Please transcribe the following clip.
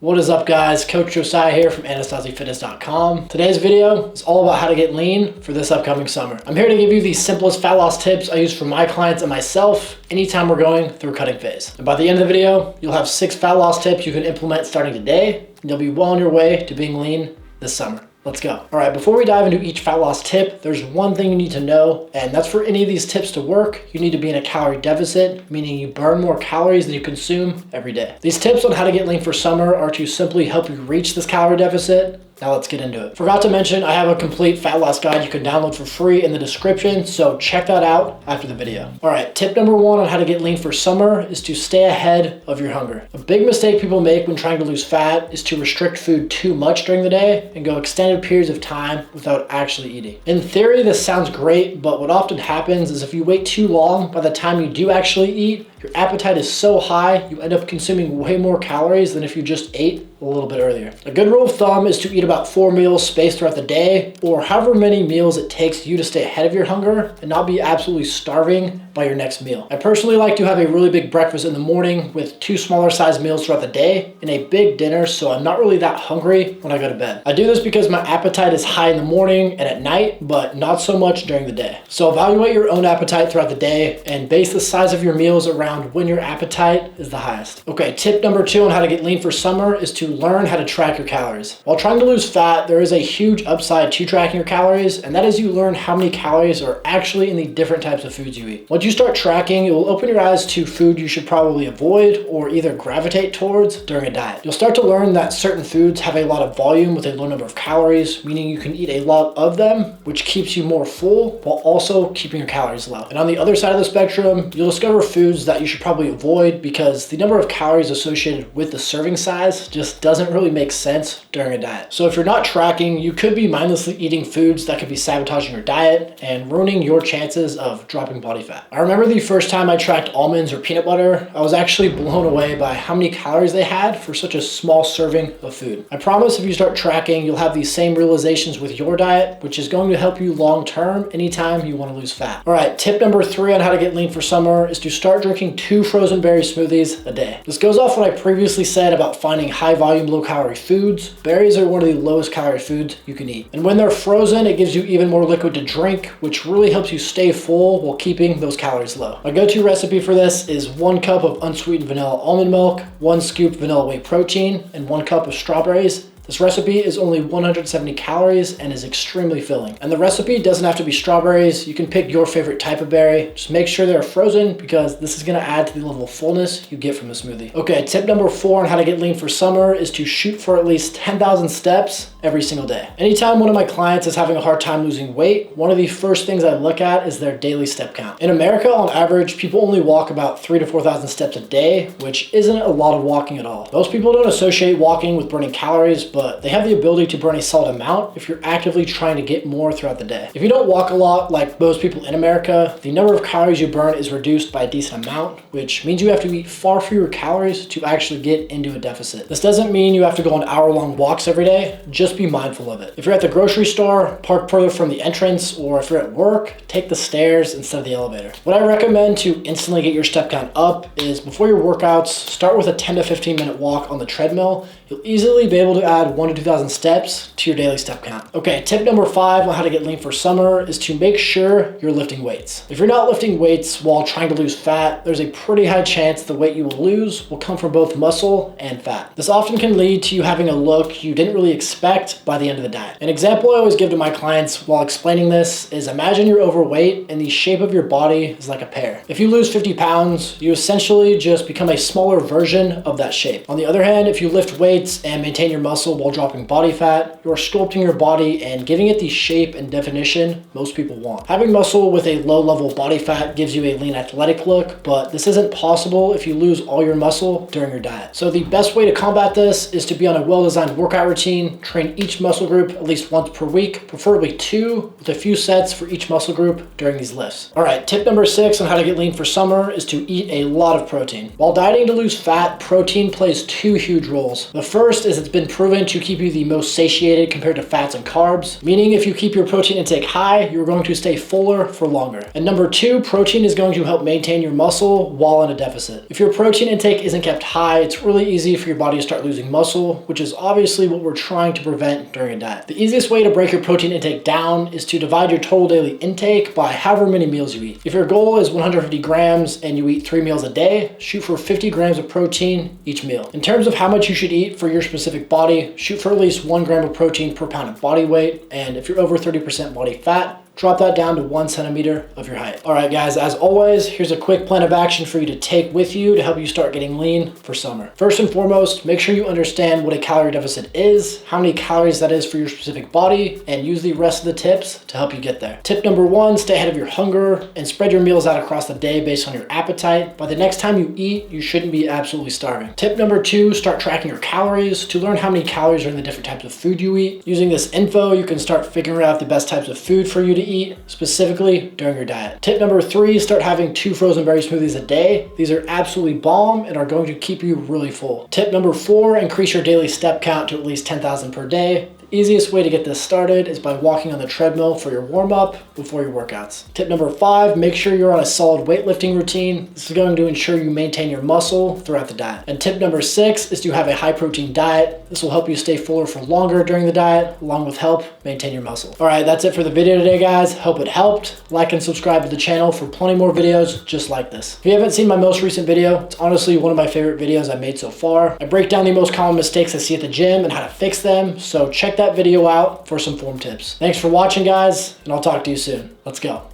What is up, guys? Coach Josiah here from AnastasiFitness.com. Today's video is all about how to get lean for this upcoming summer. I'm here to give you the simplest fat loss tips I use for my clients and myself anytime we're going through a cutting phase. And by the end of the video, you'll have 6 fat loss tips you can implement starting today, and you'll be well on your way to being lean this summer. Let's go. All right, before we dive into each fat loss tip, there's one thing you need to know, and that's for any of these tips to work, you need to be in a calorie deficit, meaning you burn more calories than you consume every day. These tips on how to get lean for summer are to simply help you reach this calorie deficit. Now let's get into it. Forgot to mention, I have a complete fat loss guide you can download for free in the description, so check that out after the video. All right, tip number 1 on how to get lean for summer is to stay ahead of your hunger. A big mistake people make when trying to lose fat is to restrict food too much during the day and go extended periods of time without actually eating. In theory, this sounds great, but what often happens is if you wait too long, by the time you do actually eat, your appetite is so high, you end up consuming way more calories than if you just ate a little bit earlier. A good rule of thumb is to eat about 4 meals spaced throughout the day, or however many meals it takes you to stay ahead of your hunger and not be absolutely starving by your next meal. I personally like to have a really big breakfast in the morning with 2 smaller sized meals throughout the day and a big dinner, so I'm not really that hungry when I go to bed. I do this because my appetite is high in the morning and at night, but not so much during the day. So evaluate your own appetite throughout the day and base the size of your meals around when your appetite is the highest. Okay, tip number 2 on how to get lean for summer is to learn how to track your calories. While trying to lose fat, there is a huge upside to tracking your calories, and that is you learn how many calories are actually in the different types of foods you eat. Once you start tracking, it will open your eyes to food you should probably avoid or either gravitate towards during a diet. You'll start to learn that certain foods have a lot of volume with a low number of calories, meaning you can eat a lot of them, which keeps you more full while also keeping your calories low. And on the other side of the spectrum, you'll discover foods that you should probably avoid because the number of calories associated with the serving size just doesn't really make sense during a diet. So if you're not tracking, you could be mindlessly eating foods that could be sabotaging your diet and ruining your chances of dropping body fat. I remember the first time I tracked almonds or peanut butter, I was actually blown away by how many calories they had for such a small serving of food. I promise if you start tracking, you'll have these same realizations with your diet, which is going to help you long term anytime you want to lose fat. All right, tip number 3 on how to get lean for summer is to start drinking 2 frozen berry smoothies a day. This goes off what I previously said about finding high volume, low calorie foods. Berries are one of the lowest calorie foods you can eat. And when they're frozen, it gives you even more liquid to drink, which really helps you stay full while keeping those calories low. My go-to recipe for this is 1 cup of unsweetened vanilla almond milk, 1 scoop vanilla whey protein, and 1 cup of strawberries. This recipe is only 170 calories and is extremely filling. And the recipe doesn't have to be strawberries. You can pick your favorite type of berry. Just make sure they're frozen because this is gonna add to the level of fullness you get from the smoothie. Okay, tip number 4 on how to get lean for summer is to shoot for at least 10,000 steps every single day. Anytime one of my clients is having a hard time losing weight, one of the first things I look at is their daily step count. In America, on average, people only walk about 3,000 to 4,000 steps a day, which isn't a lot of walking at all. Most people don't associate walking with burning calories, but they have the ability to burn a solid amount if you're actively trying to get more throughout the day. If you don't walk a lot, like most people in America, the number of calories you burn is reduced by a decent amount, which means you have to eat far fewer calories to actually get into a deficit. This doesn't mean you have to go on hour-long walks every day, just be mindful of it. If you're at the grocery store, park further from the entrance, or if you're at work, take the stairs instead of the elevator. What I recommend to instantly get your step count up is before your workouts, start with a 10 to 15 minute walk on the treadmill. You'll easily be able to add 1 to 2,000 steps to your daily step count. Okay, tip number 5 on how to get lean for summer is to make sure you're lifting weights. If you're not lifting weights while trying to lose fat, there's a pretty high chance the weight you will lose will come from both muscle and fat. This often can lead to you having a look you didn't really expect by the end of the diet. An example I always give to my clients while explaining this is imagine you're overweight and the shape of your body is like a pear. If you lose 50 pounds, you essentially just become a smaller version of that shape. On the other hand, if you lift weights and maintain your muscle while dropping body fat, you're sculpting your body and giving it the shape and definition most people want. Having muscle with a low level of body fat gives you a lean athletic look, but this isn't possible if you lose all your muscle during your diet. So the best way to combat this is to be on a well-designed workout routine, train each muscle group at least once per week, preferably 2, with a few sets for each muscle group during these lifts. All right, tip number 6 on how to get lean for summer is to eat a lot of protein. While dieting to lose fat, protein plays 2 huge roles. The first is it's been proven proven to keep you the most satiated compared to fats and carbs, meaning if you keep your protein intake high, you're going to stay fuller for longer. And number 2, protein is going to help maintain your muscle while in a deficit. If your protein intake isn't kept high, it's really easy for your body to start losing muscle, which is obviously what we're trying to prevent during a diet. The easiest way to break your protein intake down is to divide your total daily intake by however many meals you eat. If your goal is 150 grams and you eat 3 meals a day, shoot for 50 grams of protein each meal. In terms of how much you should eat for your specific body, shoot for at least 1 gram of protein per pound of body weight, and if you're over 30% body fat, drop that down to 1 centimeter of your height. All right, guys, as always, here's a quick plan of action for you to take with you to help you start getting lean for summer. First and foremost, make sure you understand what a calorie deficit is, how many calories that is for your specific body, and use the rest of the tips to help you get there. Tip number 1, stay ahead of your hunger and spread your meals out across the day based on your appetite. By the next time you eat, you shouldn't be absolutely starving. Tip number 2, start tracking your calories to learn how many calories are in the different types of food you eat. Using this info, you can start figuring out the best types of food for you to eat, specifically during your diet. Tip number 3, start having 2 frozen berry smoothies a day. These are absolutely bomb and are going to keep you really full. Tip number 4, increase your daily step count to at least 10,000 per day. Easiest way to get this started is by walking on the treadmill for your warm-up before your workouts. Tip number 5, make sure you're on a solid weightlifting routine. This is going to ensure you maintain your muscle throughout the diet. And tip number 6 is to have a high-protein diet. This will help you stay fuller for longer during the diet, along with help maintain your muscle. All right, that's it for the video today, guys. Hope it helped. Like and subscribe to the channel for plenty more videos just like this. If you haven't seen my most recent video, it's honestly one of my favorite videos I've made so far. I break down the most common mistakes I see at the gym and how to fix them, so check that video out for some form tips. Thanks for watching, guys, and I'll talk to you soon. Let's go.